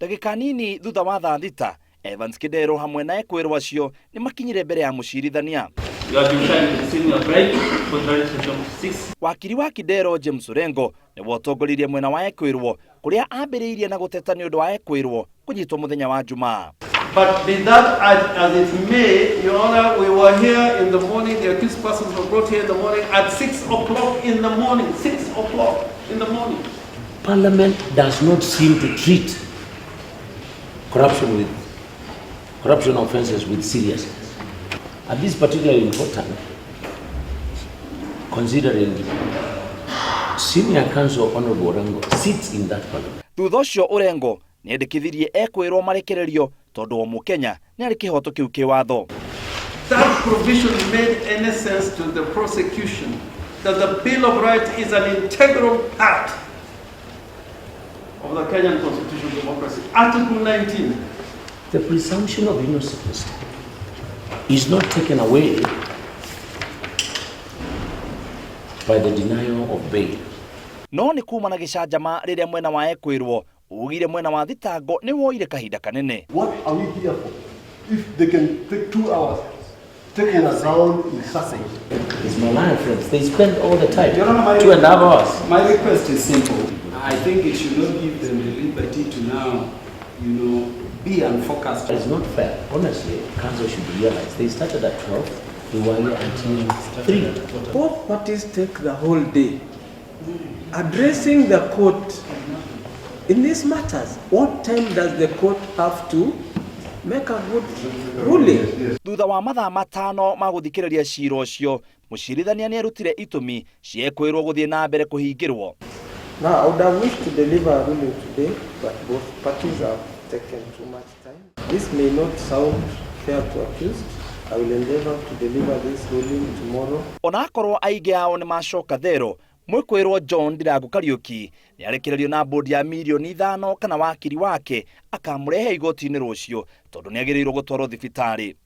Ndagika nini thutha wa thaa thita, Evans Kidero hamwe na ekuirwo acio ni makinyire mbere ya Mucirithania. Wakiri wa Kidero James Orengo ni wotongoririe mwena wa ekuirwo kuria ambiriirie na guteta ni undu wa ekuirwo kunyitwo muthenya wa Jumaa. But be that as it may, Your Honor, we were here in the morning, the accused persons were brought here in the morning at 6 o'clock in the morning. 6 o'clock in the morning. Parliament does not seem to treat corruption offences with seriousness. And this is particularly important, considering Senior Counsel Honorable Orengo sits in that parliament. Thutha ucio Orengo ni endekithirie ekuirwo marekererio tondu o Mukenya ni ari kihoto kiu kiwatho. That provision made any sense to the prosecution that the Bill of Rights is an integral part of the Kenyan constitutional democracy. Article 19. The presumption of innocence is not taken away by the denial of bail. No ni kuma na gicanjama riria mwena wa ekuirwo ugire mwena wa thitango ni woire kahinda kanene. What are we here for? If they can take 2 hours taking us around in circles. It's my line, friends. They spend all the time. 2.5 hours. My request is simple. I think it should not give them the liberty to now, be unfocused. It's not fair. Honestly, council should realize they started at 12, they were here until 3. Both parties take the whole day addressing the court in these matters. What time does the court have to make a good ruling? Thutha wa mathaa matano ma guthikiriria ciira ucio, Mucirithania ni arutire itumi cia ekuirwo guthie na mbere kuhingirwo. Now, I would have wished to deliver a ruling today, but both parties have taken too much time. This may not sound fair to accused. I will endeavor to deliver this ruling tomorrow. Ona akorwo aingi ao ni macoka thero, mwikuirwo John Ndirangu Kariuki ni arekererio na bodi ya milioni 5 kana wakiri wake akamurehe igoti-ini rucio tondu ni agirirwo gutwarwo thibitari.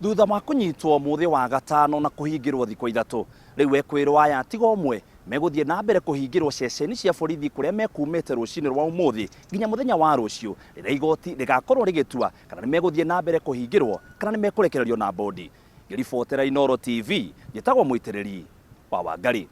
Thutha wa kunyitwo muthi wa gatano na kuhingirwo thikũ 3, riu ekuirwo aya tiga umwe meguthie na mbere kuhingirwo ceceni cia borithi kuria mekumite rucini rwa umuthi nginya muthenya wa rucio riria igoti rigakorwo rigitua kana ni meguthie na mbere kuhingirwo kana ni mekurekererio na bodi. Ngiribotera Inooro TV, njitagwo Muitiriri wa Wangari.